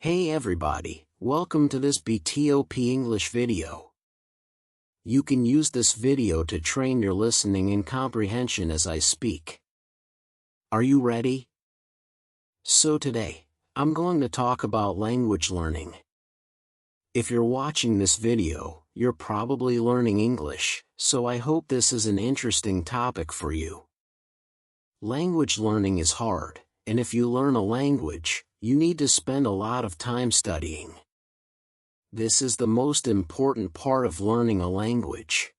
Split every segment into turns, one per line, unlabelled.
Hey everybody, welcome to this BTOP English video. You can use this video to train your listening and comprehension as I speak. Are you ready? So today, I'm going to talk about language learning. If you're watching this video, you're probably learning English, so I hope this is an interesting topic for you. Language learning is hard, and if you learn a language, you need to spend a lot of time studying. This is the most important part of learning a language.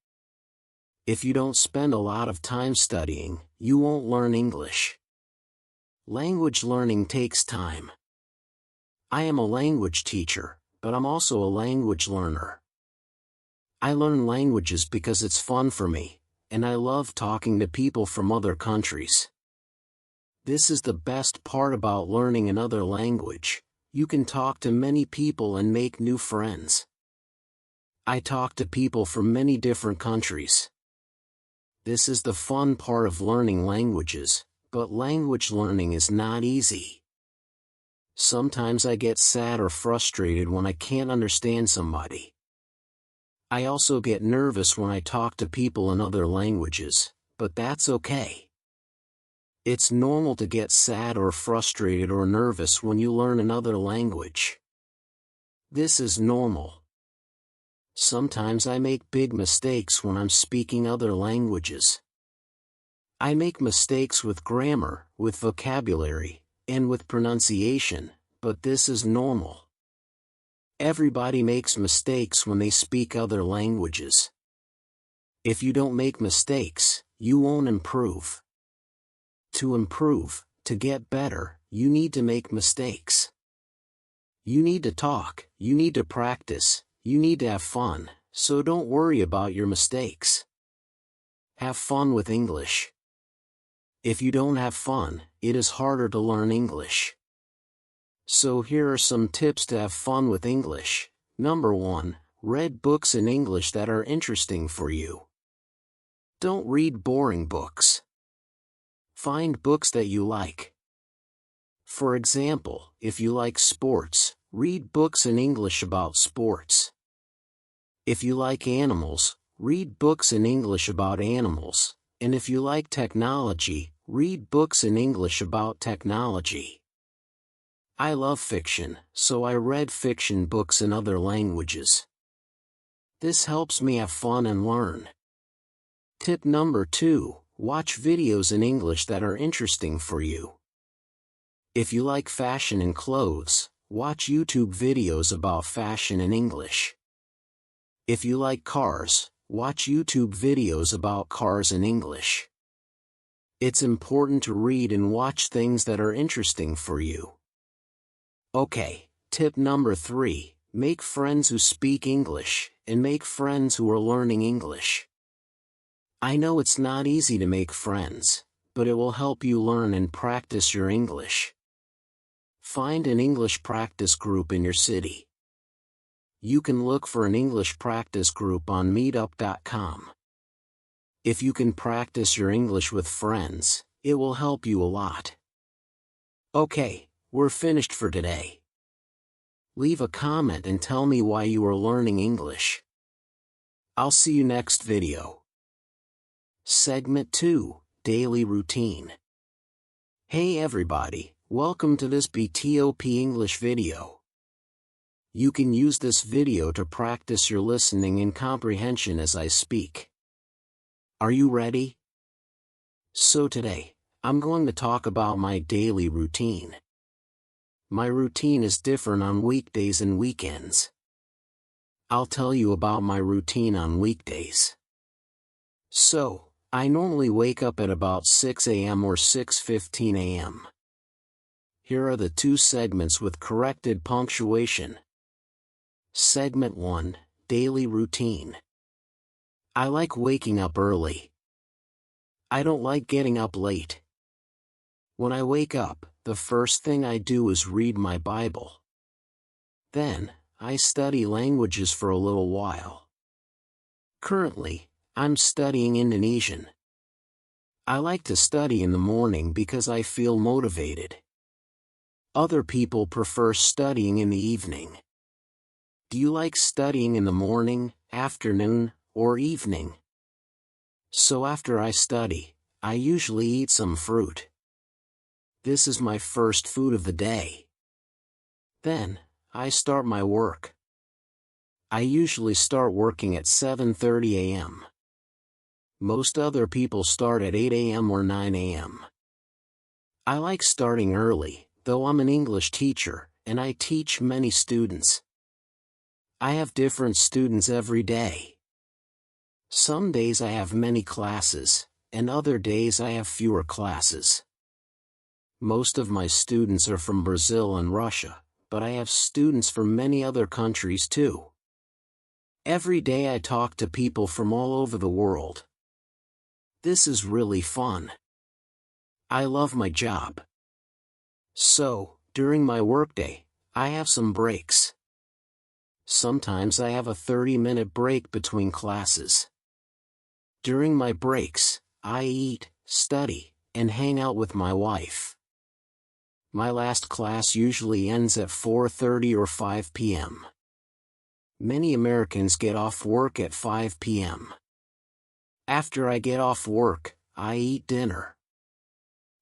If you don't spend a lot of time studying, you won't learn English. Language learning takes time. I am a language teacher, but I'm also a language learner. I learn languages because it's fun for me, and I love talking to people from other countries. This is the best part about learning another language. You can talk to many people and make new friends. I talk to people from many different countries. This is the fun part of learning languages, but language learning is not easy. Sometimes I get sad or frustrated when I can't understand somebody. I also get nervous when I talk to people in other languages, but that's okay. It's normal to get sad or frustrated or nervous when you learn another language. This is normal. Sometimes I make big mistakes when I'm speaking other languages. I make mistakes with grammar, with vocabulary, and with pronunciation, but this is normal. Everybody makes mistakes when they speak other languages. If you don't make mistakes, you won't improve. To improve, to get better, you need to make mistakes. You need to talk, you need to practice, you need to have fun, so don't worry about your mistakes. Have fun with English. If you don't have fun, it is harder to learn English. So here are some tips to have fun with English. Number 1, read books in English that are interesting for you. Don't read boring books. Find books that you like. For example, if you like sports, read books in English about sports. If you like animals, read books in English about animals, and if you like technology, read books in English about technology. I love fiction, so I read fiction books in other languages. This helps me have fun and learn. Tip number 2. Watch videos in English that are interesting for you. If you like fashion and clothes, watch YouTube videos about fashion in English. If you like cars, watch YouTube videos about cars in English. It's important to read and watch things that are interesting for you. Okay, tip number 3, make friends who speak English, and make friends who are learning English. I know it's not easy to make friends, but it will help you learn and practice your English. Find an English practice group in your city. You can look for an English practice group on meetup.com. If you can practice your English with friends, it will help you a lot. Okay, we're finished for today. Leave a comment and tell me why you are learning English. I'll see you next video. Segment 2, Daily Routine. Hey everybody, welcome to this BTOP English video. You can use this video to practice your listening and comprehension as I speak. Are you ready? So today, I'm going to talk about my daily routine. My routine is different on weekdays and weekends. I'll tell you about my routine on weekdays. So, I normally wake up at about 6 a.m. or 6:15 a.m. Here are the 2 segments with corrected punctuation. Segment 1, Daily Routine. I like waking up early. I don't like getting up late. When I wake up, the first thing I do is read my Bible. Then, I study languages for a little while. Currently, I'm studying Indonesian. I like to study in the morning because I feel motivated. Other people prefer studying in the evening. Do you like studying in the morning, afternoon, or evening? So after I study, I usually eat some fruit. This is my first food of the day. Then, I start my work. I usually start working at 7:30 a.m. Most other people start at 8 a.m. or 9 a.m. I like starting early, though I'm an English teacher, and I teach many students. I have different students every day. Some days I have many classes, and other days I have fewer classes. Most of my students are from Brazil and Russia, but I have students from many other countries too. Every day I talk to people from all over the world. This is really fun. I love my job. So, during my workday, I have some breaks. Sometimes I have a 30-minute break between classes. During my breaks, I eat, study, and hang out with my wife. My last class usually ends at 4:30 or 5 p.m. Many Americans get off work at 5 p.m. After I get off work, I eat dinner.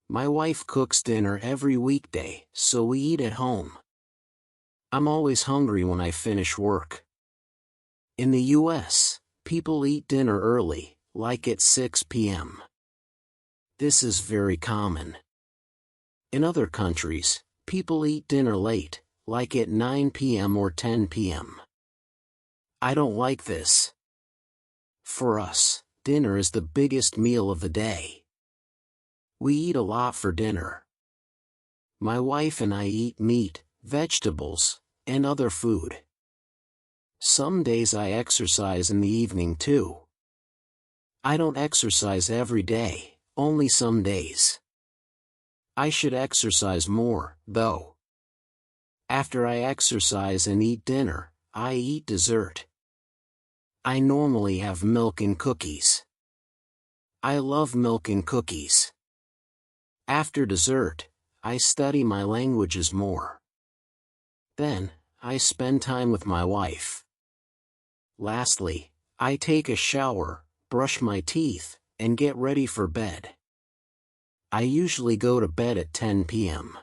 My wife cooks dinner every weekday, so we eat at home. I'm always hungry when I finish work. In the US, people eat dinner early, like at 6 p.m. This is very common. In other countries, people eat dinner late, like at 9 p.m. or 10 p.m. I don't like this. For us, dinner is the biggest meal of the day. We eat a lot for dinner. My wife and I eat meat, vegetables, and other food. Some days I exercise in the evening too. I don't exercise every day, only some days. I should exercise more, though. After I exercise and eat dinner, I eat dessert. I normally have milk and cookies. I love milk and cookies. After dessert, I study my languages more. Then, I spend time with my wife. Lastly, I take a shower, brush my teeth, and get ready for bed. I usually go to bed at 10 p.m.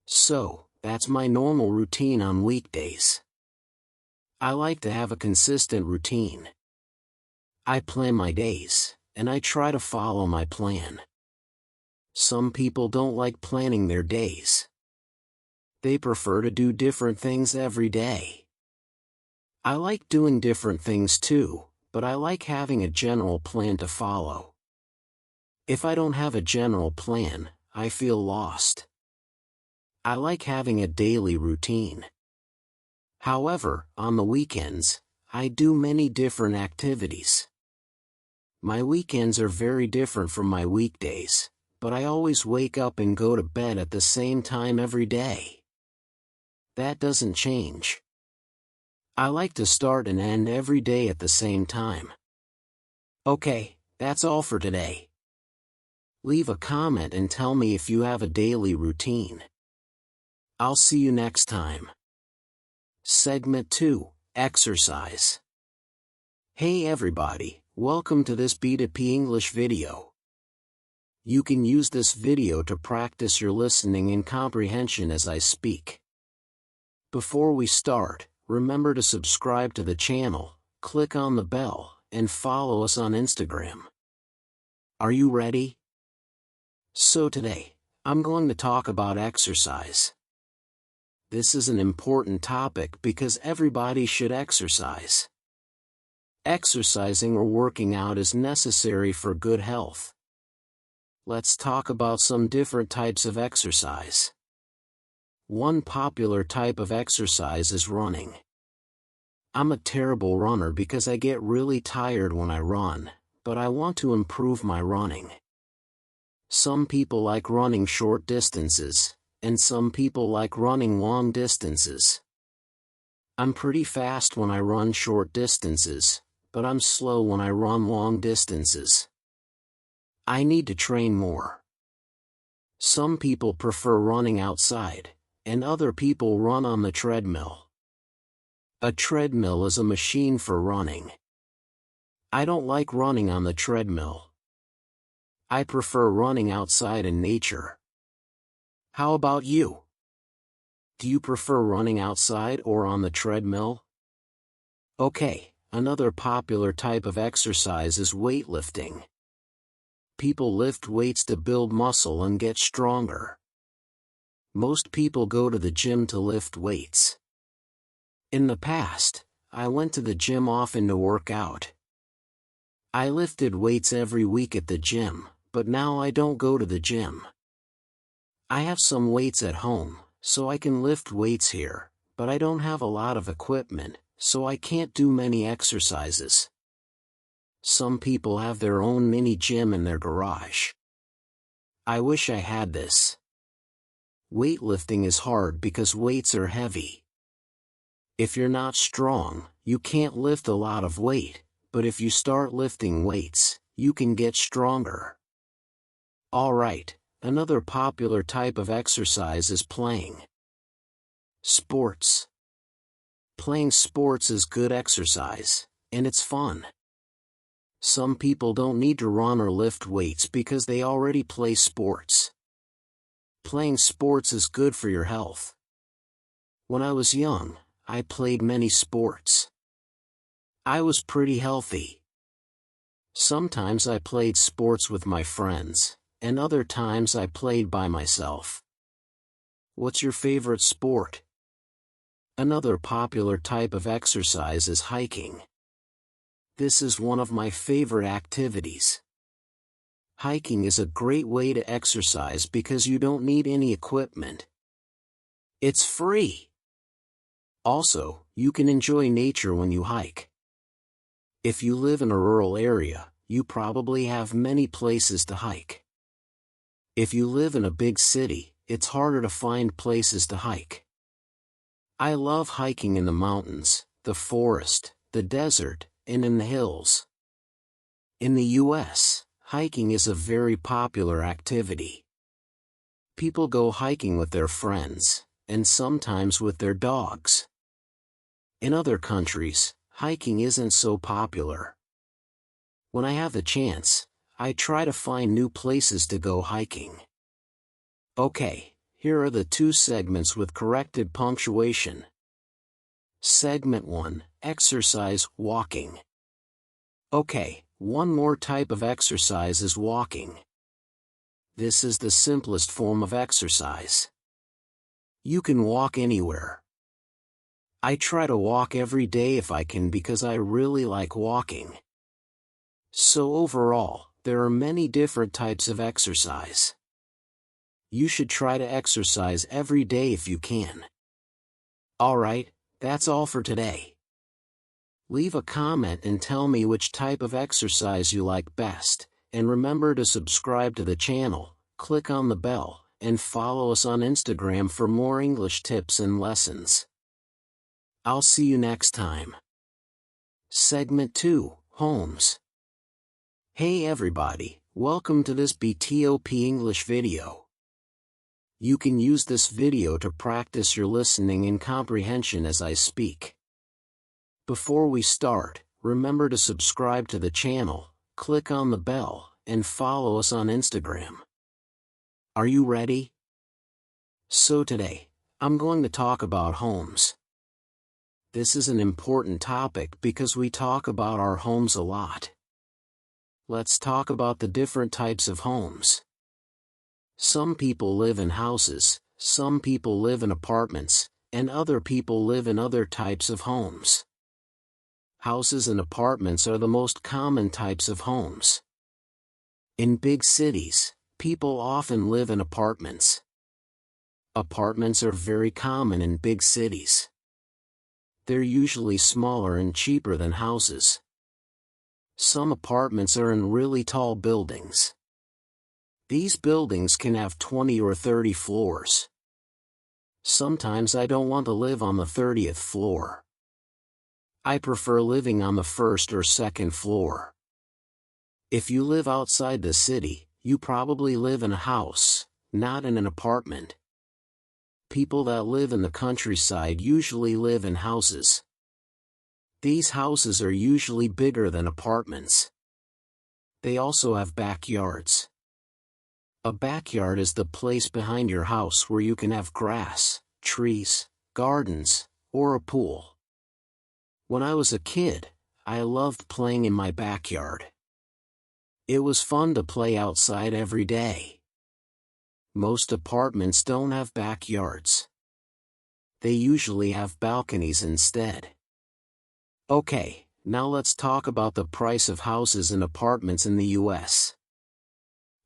So, that's my normal routine on weekdays. I like to have a consistent routine. I plan my days, and I try to follow my plan. Some people don't like planning their days. They prefer to do different things every day. I like doing different things too, but I like having a general plan to follow. If I don't have a general plan, I feel lost. I like having a daily routine. However, on the weekends, I do many different activities. My weekends are very different from my weekdays, but I always wake up and go to bed at the same time every day. That doesn't change. I like to start and end every day at the same time. Okay, that's all for today. Leave a comment and tell me if you have a daily routine. I'll see you next time. Segment 2, Exercise. Hey everybody, welcome to this B2P English video. You can use this video to practice your listening and comprehension as I speak. Before we start, remember to subscribe to the channel, click on the bell, and follow us on Instagram. Are you ready? So today, I'm going to talk about exercise. This is an important topic because everybody should exercise. Exercising or working out is necessary for good health. Let's talk about some different types of exercise. One popular type of exercise is running. I'm a terrible runner because I get really tired when I run, but I want to improve my running. Some people like running short distances, and some people like running long distances. I'm pretty fast when I run short distances, but I'm slow when I run long distances. I need to train more. Some people prefer running outside, and other people run on the treadmill. A treadmill is a machine for running. I don't like running on the treadmill. I prefer running outside in nature. How about you? Do you prefer running outside or on the treadmill? Okay, another popular type of exercise is weightlifting. People lift weights to build muscle and get stronger. Most people go to the gym to lift weights. In the past, I went to the gym often to work out. I lifted weights every week at the gym, but now I don't go to the gym. I have some weights at home, so I can lift weights here, but I don't have a lot of equipment, so I can't do many exercises. Some people have their own mini gym in their garage. I wish I had this. Weightlifting is hard because weights are heavy. If you're not strong, you can't lift a lot of weight, but if you start lifting weights, you can get stronger. Alright, another popular type of exercise is playing sports. Playing sports is good exercise, and it's fun. Some people don't need to run or lift weights because they already play sports. Playing sports is good for your health. When I was young, I played many sports. I was pretty healthy. Sometimes I played sports with my friends, and other times I played by myself. What's your favorite sport? Another popular type of exercise is hiking. This is one of my favorite activities. Hiking is a great way to exercise because you don't need any equipment. It's free. Also, you can enjoy nature when you hike. If you live in a rural area, you probably have many places to hike. If you live in a big city, it's harder to find places to hike. I love hiking in the mountains, the forest, the desert, and in the hills. In the US, hiking is a very popular activity. People go hiking with their friends, and sometimes with their dogs. In other countries, hiking isn't so popular. When I have the chance, I try to find new places to go hiking. Okay, here are the 2 segments with corrected punctuation. Segment 1, Exercise, walking. Okay, one more type of exercise is walking. This is the simplest form of exercise. You can walk anywhere. I try to walk every day if I can because I really like walking. So overall, there are many different types of exercise. You should try to exercise every day if you can. Alright, that's all for today. Leave a comment and tell me which type of exercise you like best, and remember to subscribe to the channel, click on the bell, and follow us on Instagram for more English tips and lessons. I'll see you next time. Segment 2, Homes. Hey everybody, welcome to this BTOP English video. You can use this video to practice your listening and comprehension as I speak. Before we start, remember to subscribe to the channel, click on the bell, and follow us on Instagram. Are you ready? So today, I'm going to talk about homes. This is an important topic because we talk about our homes a lot. Let's talk about the different types of homes. Some people live in houses, some people live in apartments, and other people live in other types of homes. Houses and apartments are the most common types of homes. In big cities, people often live in apartments. Apartments are very common in big cities. They're usually smaller and cheaper than houses. Some apartments are in really tall buildings. These buildings can have 20 or 30 floors. Sometimes I don't want to live on the 30th floor. I prefer living on the first or second floor. If you live outside the city, you probably live in a house, not in an apartment. People that live in the countryside usually live in houses. These houses are usually bigger than apartments. They also have backyards. A backyard is the place behind your house where you can have grass, trees, gardens, or a pool. When I was a kid, I loved playing in my backyard. It was fun to play outside every day. Most apartments don't have backyards. They usually have balconies instead. Okay, now let's talk about the price of houses and apartments in the US.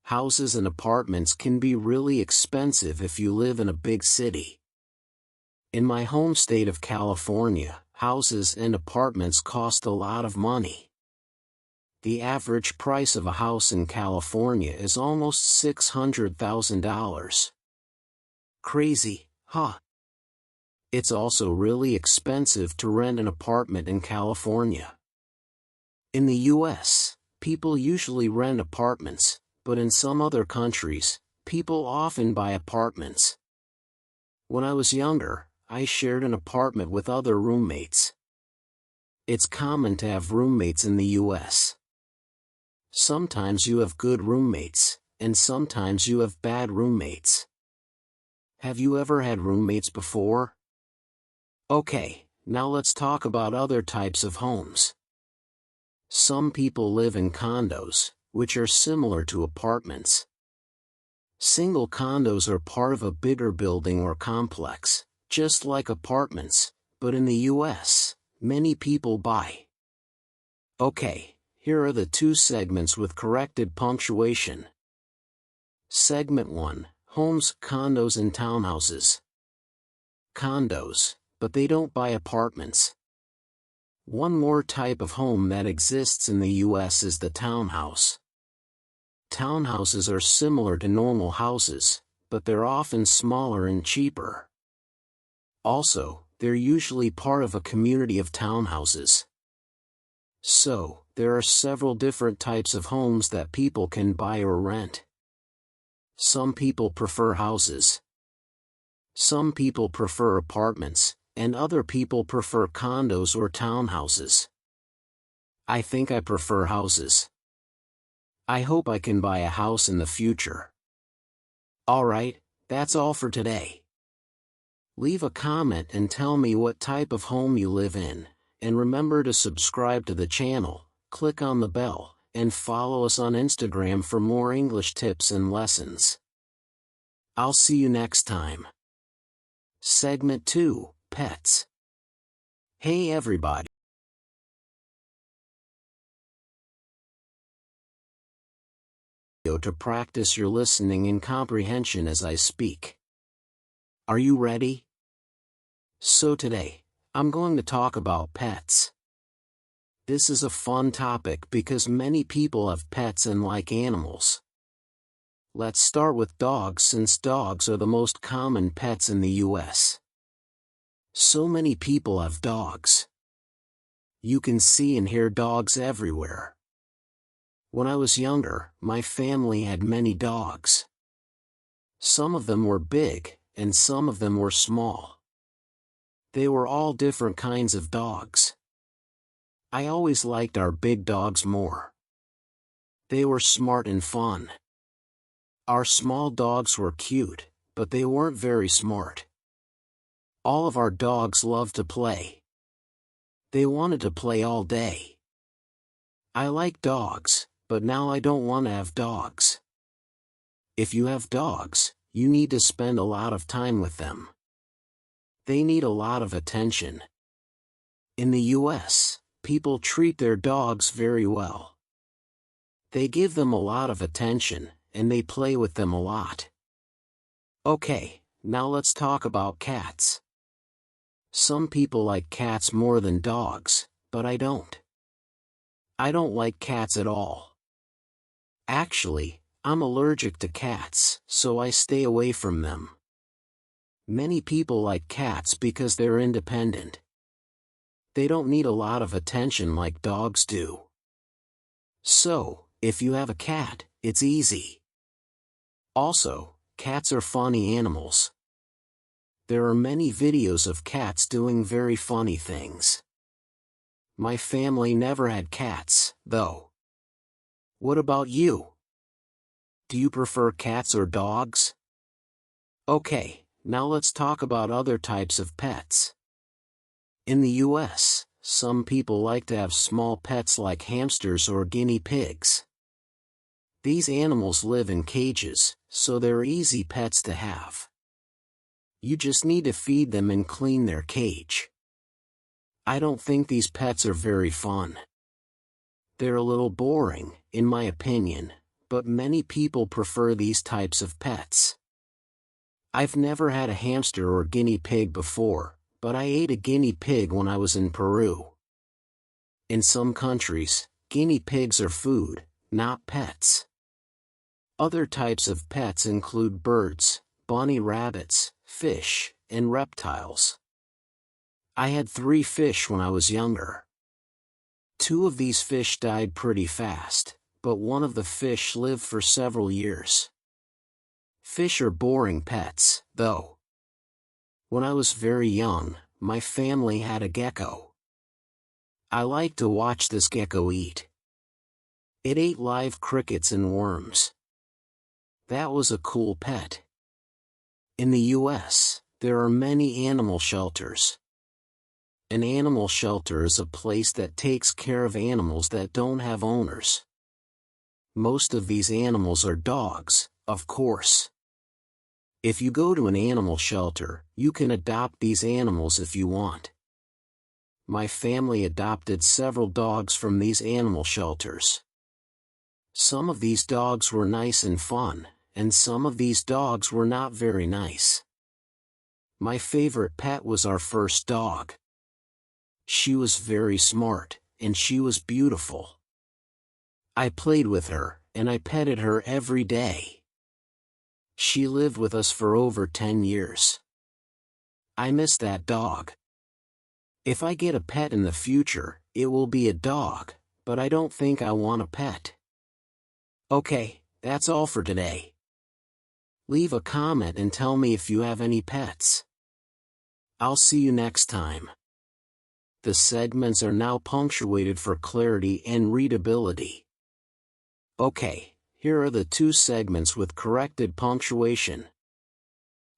Houses and apartments can be really expensive if you live in a big city. In my home state of California, houses and apartments cost a lot of money. The average price of a house in California is almost $600,000. Crazy, huh? It's also really expensive to rent an apartment in California. In the US, people usually rent apartments, but in some other countries, people often buy apartments. When I was younger, I shared an apartment with other roommates. It's common to have roommates in the US. Sometimes you have good roommates, and sometimes you have bad roommates. Have you ever had roommates before? Okay, now let's talk about other types of homes. Some people live in condos, which are similar to apartments. Single condos are part of a bigger building or complex, just like apartments, but in the US, many people buy. Okay, here are the two segments with corrected punctuation. Segment 1, Homes, Condos and Townhouses. Condos, but they don't buy apartments. One more type of home that exists in the US is the townhouse. Townhouses are similar to normal houses, but they're often smaller and cheaper. Also, they're usually part of a community of townhouses. So, there are several different types of homes that people can buy or rent. Some people prefer houses. Some people prefer apartments, and other people prefer condos or townhouses. I think I prefer houses. I hope I can buy a house in the future. Alright, that's all for today. Leave a comment and tell me what type of home you live in, and remember to subscribe to the channel, click on the bell, and follow us on Instagram for more English tips and lessons. I'll see you next time. Segment 2, Pets. Hey everybody. To practice your listening and comprehension as I speak. Are you ready? So today, I'm going to talk about pets. This is a fun topic because many people have pets and like animals. Let's start with dogs since dogs are the most common pets in the US. So many people have dogs. You can see and hear dogs everywhere. When I was younger, my family had many dogs. Some of them were big, and some of them were small. They were all different kinds of dogs. I always liked our big dogs more. They were smart and fun. Our small dogs were cute, but they weren't very smart. All of our dogs loved to play. They wanted to play all day. I like dogs, but now I don't want to have dogs. If you have dogs, you need to spend a lot of time with them. They need a lot of attention. In the US, people treat their dogs very well. They give them a lot of attention, and they play with them a lot. Okay, now let's talk about cats. Some people like cats more than dogs, but I don't. I don't like cats at all. Actually, I'm allergic to cats, so I stay away from them. Many people like cats because they're independent. They don't need a lot of attention like dogs do. So, if you have a cat, it's easy. Also, Cats are funny animals. There are many videos of cats doing very funny things. My family never had cats, though. What about you? Do you prefer cats or dogs? Okay, now let's talk about other types of pets. In the US, some people like to have small pets like hamsters or guinea pigs. These animals live in cages, so they're easy pets to have. You just need to feed them and clean their cage. I don't think these pets are very fun. They're a little boring, in my opinion, but many people prefer these types of pets. I've never had a hamster or guinea pig before, but I ate a guinea pig when I was in Peru. In some countries, guinea pigs are food, not pets. Other types of pets include birds, bunny rabbits, fish, and reptiles. I had 3 fish when I was younger. 2 of these fish died pretty fast, but one of the fish lived for several years. Fish are boring pets, though. When I was very young, my family had a gecko. I liked to watch this gecko eat. It ate live crickets and worms. That was a cool pet. In the US, there are many animal shelters. An animal shelter is a place that takes care of animals that don't have owners. Most of these animals are dogs, of course. If you go to an animal shelter, you can adopt these animals if you want. My family adopted several dogs from these animal shelters. Some of these dogs were nice and fun, and some of these dogs were not very nice. My favorite pet was our first dog. She was very smart, and she was beautiful. I played with her, and I petted her every day. She lived with us for over 10 years. I miss that dog. If I get a pet in the future, it will be a dog, but I don't think I want a pet. Okay, that's all for today. Leave a comment and tell me if you have any pets. I'll see you next time. The segments are now punctuated for clarity and readability. Okay, here are the 2 segments with corrected punctuation.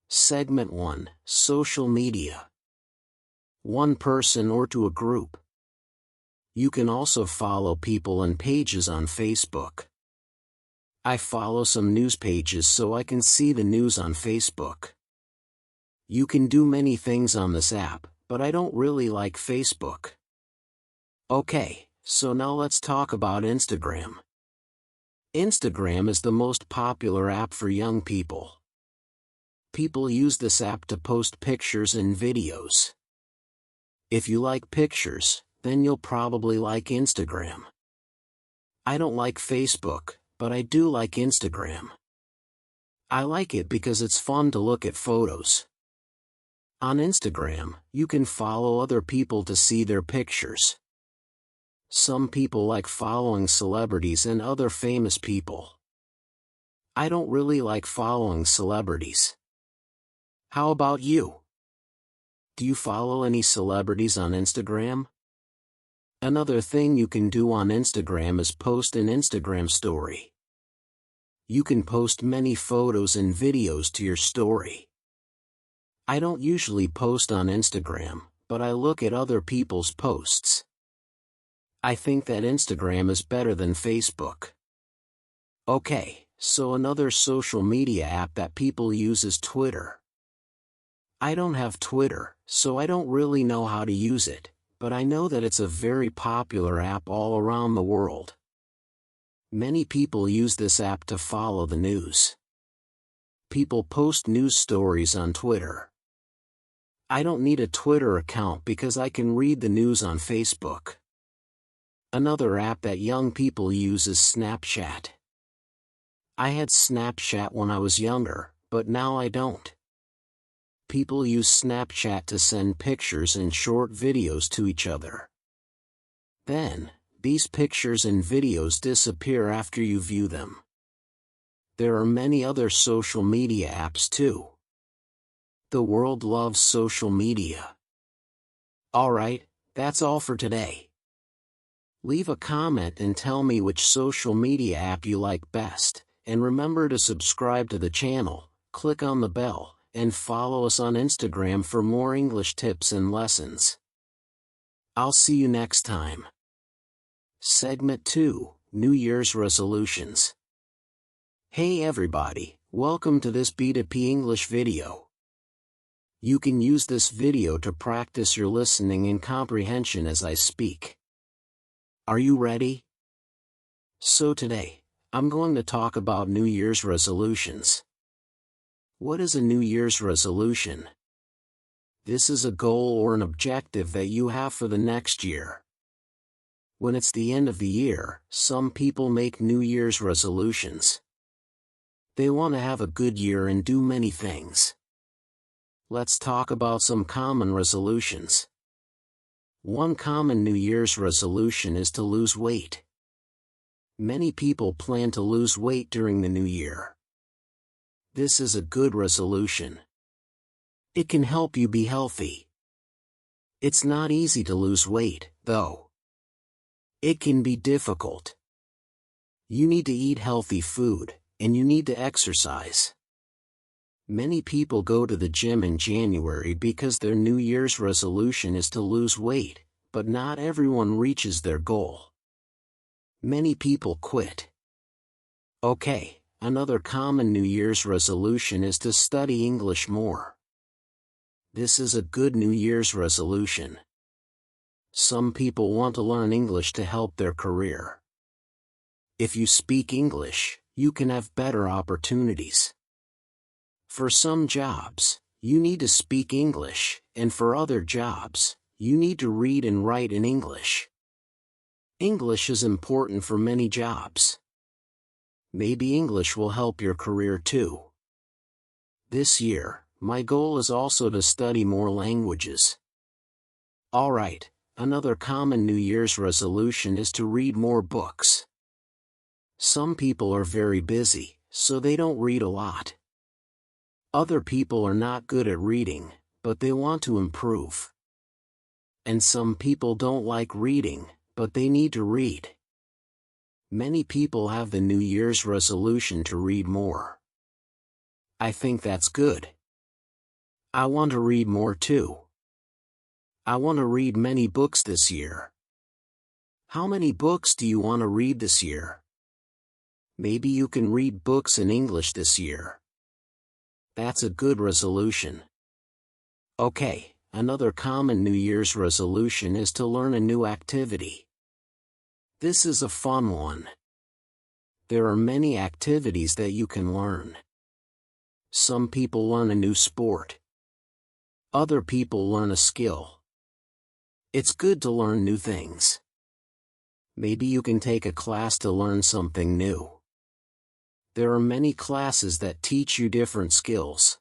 Segment 1, Social Media. One person or to a group. You can also follow people and pages on Facebook. I follow some news pages so I can see the news on Facebook. You can do many things on this app, but I don't really like Facebook. Okay, so now let's talk about Instagram. Instagram is the most popular app for young people. People use this app to post pictures and videos. If you like pictures, then you'll probably like Instagram. I don't like Facebook, but I do like Instagram. I like it because it's fun to look at photos. On Instagram, you can follow other people to see their pictures. Some people like following celebrities and other famous people. I don't really like following celebrities. How about you? Do you follow any celebrities on Instagram? Another thing you can do on Instagram is post an Instagram story. You can post many photos and videos to your story. I don't usually post on Instagram, but I look at other people's posts. I think that Instagram is better than Facebook. Okay, so another social media app that people use is Twitter. I don't have Twitter, so I don't really know how to use it, but I know that it's a very popular app all around the world. Many people use this app to follow the news. People post news stories on Twitter. I don't need a Twitter account because I can read the news on Facebook. Another app that young people use is Snapchat. I had Snapchat when I was younger, but now I don't. People use Snapchat to send pictures and short videos to each other. Then, these pictures and videos disappear after you view them. There are many other social media apps too. The world loves social media. Alright, that's all for today. Leave a comment and tell me which social media app you like best, and remember to subscribe to the channel, click on the bell, and follow us on Instagram for more English tips and lessons. I'll see you next time. Segment 2, New Year's Resolutions. Hey everybody, welcome to this B2P English video. You can use this video to practice your listening and comprehension as I speak. Are you ready? So today, I'm going to talk about New Year's resolutions. What is a New Year's resolution? This is a goal or an objective that you have for the next year. When it's the end of the year, some people make New Year's resolutions. They want to have a good year and do many things. Let's talk about some common resolutions. One common New Year's resolution is to lose weight. Many people plan to lose weight during the new year. This is a good resolution. It can help you be healthy. It's not easy to lose weight, though. It can be difficult. You need to eat healthy food, and you need to exercise. Many people go to the gym in January because their New Year's resolution is to lose weight, but not everyone reaches their goal. Many people quit. Okay, another common New Year's resolution is to study English more. This is a good New Year's resolution. Some people want to learn English to help their career. If you speak English, you can have better opportunities. For some jobs, you need to speak English, and for other jobs, you need to read and write in English. English is important for many jobs. Maybe English will help your career too. This year, my goal is also to study more languages. Alright, another common New Year's resolution is to read more books. Some people are very busy, so they don't read a lot. Other people are not good at reading, but they want to improve. And some people don't like reading, but they need to read. Many people have the New Year's resolution to read more. I think that's good. I want to read more too. I want to read many books this year. How many books do you want to read this year? Maybe you can read books in English this year. That's a good resolution. Okay, another common New Year's resolution is to learn a new activity. This is a fun one. There are many activities that you can learn. Some people learn a new sport. Other people learn a skill. It's good to learn new things. Maybe you can take a class to learn something new. There are many classes that teach you different skills.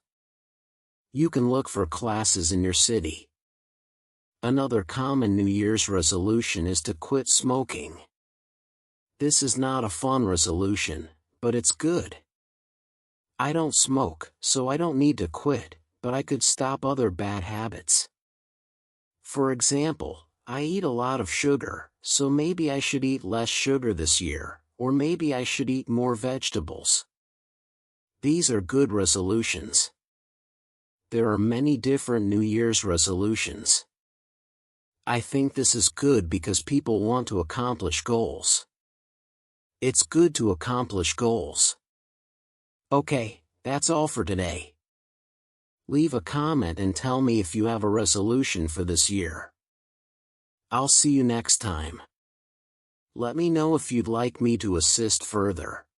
You can look for classes in your city. Another common New Year's resolution is to quit smoking. This is not a fun resolution, but it's good. I don't smoke, so I don't need to quit, but I could stop other bad habits. For example, I eat a lot of sugar, so maybe I should eat less sugar this year. Or maybe I should eat more vegetables. These are good resolutions. There are many different New Year's resolutions. I think this is good because people want to accomplish goals. It's good to accomplish goals. Okay, that's all for today. Leave a comment and tell me if you have a resolution for this year. I'll see you next time. Let me know if you'd like me to assist further.